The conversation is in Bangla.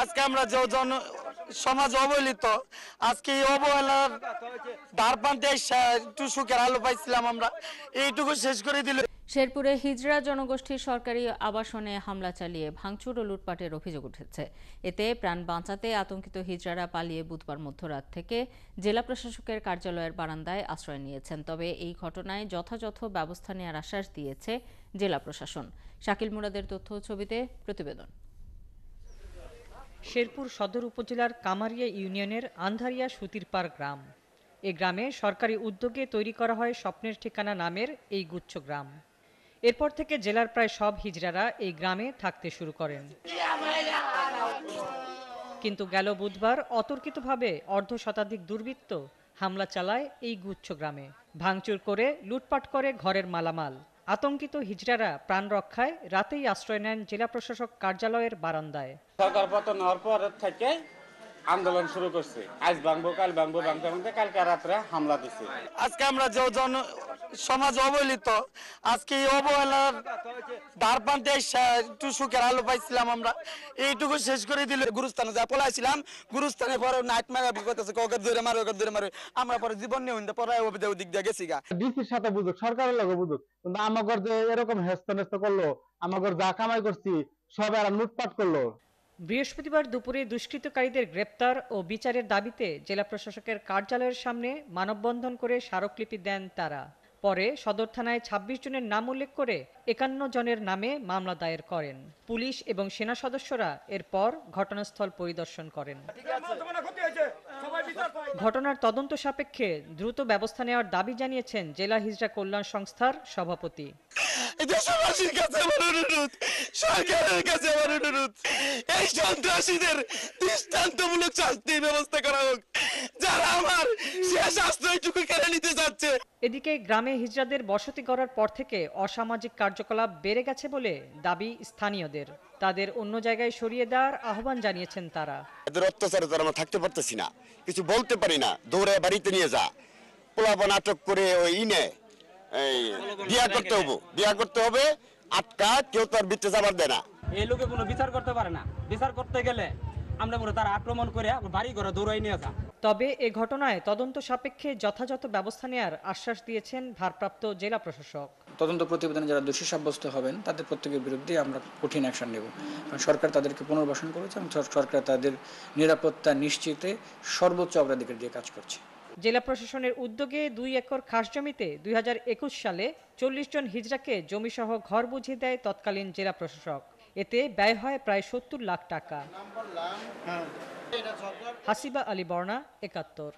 আজকে আমরা যে সমাজ অবহেলিত, আজকে এই অবহেলার দ্বার প্রান্তে একটু সুখের আলো পাইছিলাম আমরা, এইটুকু শেষ করে দিল। শেরপুরে হিজড়া জনগোষ্ঠীর সরকারি আবাসনে হামলা চালিয়ে ভাঙচুর ও লুটপাটের অভিযোগ উঠেছে। এতে প্রাণ বাঁচাতে আতঙ্কিত হিজড়ারা পালিয়ে বুধবার মধ্যরাত থেকে জেলা প্রশাসকের কার্যালয়ের বারান্দায় আশ্রয় নিয়েছেন। তবে এই ঘটনায় যথাযথ ব্যবস্থা নেওয়ার আশ্বাস দিয়েছে জেলা প্রশাসন। শাকিল মুরাদের তথ্য ছবিতে প্রতিবেদন। শেরপুর সদর উপজেলার কামারিয়া ইউনিয়নের আন্ধারিয়া সুতিরপাড় গ্রাম। এ গ্রামে সরকারি উদ্যোগে তৈরি করা হয় স্বপ্নের ঠিকানা নামের এই গুচ্ছ গ্রাম। এরপর থেকে জেলার প্রায় সব হিজড়ারা এই গ্রামে থাকতে শুরু করেন। কিন্তু গেল বুধবার অতর্কিতভাবে অর্ধশতাধিক দুর্বৃত্ত হামলা চালায় এই গুচ্ছ গ্রামে, ভাঙচুর করে লুটপাট করে ঘরের মালামাল। আতঙ্কিত হিজড়ারা প্রাণ রক্ষায় রাতেই আশ্রয় নেন জেলা প্রশাসক কার্যালয়ের বারান্দায়। সরকার পতন হওয়ার পর থেকে আন্দোলন শুরু করছে, আজ ভাঙবো কাল ভাঙবো, ভাঙতে ভাঙতে কালকে রাত্রে হামলা দিচ্ছে। আজকে আমরা যে সমাজ অবহেলিত, আজকে এই অবহেলার দ্বার প্রান্তে একটু সুখের আলো পাইছিলাম আমরা, এইটুকু শেষ করে দিল। গুরুস্থানে যা পলাইছিলাম, গুরুস্থানে পরে নাইট মারা করতেছে, কাউকে ধরে মারো, ধরে মারো, আমরা পরে জীবন নিয়ে পরে ওদিক দিয়ে গেছি গা। ডিসির সাথে বুঝুক, সরকারের লগে বুঝুক, কিন্তু আমাগর যে এরকম হেস্ত করলো, আমাগর যা কামাই করছি সব এরা লুটপাট করলো। বৃহস্পতিবার দুপুরে দুষ্কৃতকারীদের গ্রেপ্তার ও বিচারের দাবিতে জেলা প্রশাসকের কার্যালয়ের সামনে মানববন্ধন করে স্মারকলিপি দেন তারা। পরে সদর থানায় ২৬ জনের নাম উল্লেখ করে ৫১ জনের নামে মামলা দায়ের করেন। পুলিশ এবং সেনা সদস্যরা এরপর ঘটনাস্থল পরিদর্শন করেন। ঘটনার তদন্ত সাপেক্ষে দ্রুত ব্যবস্থা নেওয়ার দাবি জানিয়েছেন জেলা হিজড়া কল্যাণ সংস্থার সভাপতি। দেশবাসীর কাছে আমার অনুরোধ, সরকারের কাছে আমার অনুরোধ, এই সন্ত্রাসীদের দৃষ্টান্তমূলক শাস্তির ব্যবস্থা করা হোক, যারা আমার শেষ আশ্রয়টুকু কেড়ে নিতে যাচ্ছে। এদিকে গ্রামে হিজড়াদের বসতি গড়ার পর থেকে অসামাজিক কার্যকলাপ বেড়ে গেছে বলে দাবি স্থানীয়দের। তাদের অন্য জায়গায় সরিয়ে দেওয়ার আহ্বান জানিয়েছেন তারা। এদের অত্যাচারে তো আমরা থাকতে পারতেছি না, কিছু বলতে পারি না, দৌড়ে বাড়িতে নিয়ে যা, পোলাপন আটক করে ওই ইনে বিয়া করতে হবে, আটকা কেউ তো আর বিতে যাবার দেয় না। এই লোকে কোনো বিচার করতে পারে না, বিচার করতে গেলে আমরা মনে তার আক্রমণ করে বাড়ি ঘরে দৌড়াই নিয়ে যা। তবে এ ঘটনায় তদন্ত সাপেক্ষে যথাযথ ব্যবস্থা নেওয়ার আশ্বাস দিয়েছেন ভারপ্রাপ্ত জেলা প্রশাসক। তদন্ত প্রতিবেদনে যারা দোষী সাব্যস্ত হবেন তাদের প্রত্যেকের বিরুদ্ধে আমরা কঠিন অ্যাকশন নেব। সরকার তাদেরকে পুনর্বাসন করেছে এবং সরকার তাদের নিরাপত্তা নিশ্চিতে সর্বোচ্চ অগ্রাধিকার দিয়ে কাজ করছে। জেলা প্রশাসনের উদ্যোগে ২ একর খাস জমিতে ২০২১ সালে ৪০ জন হিজড়াকে জমিসহ ঘর বুঝিয়ে দেয় তৎকালীন জেলা প্রশাসক। এতে ব্যয় হয় প্রায় ৭০ লাখ টাকা। হাসিবা আলী বর্ণা, ৭১।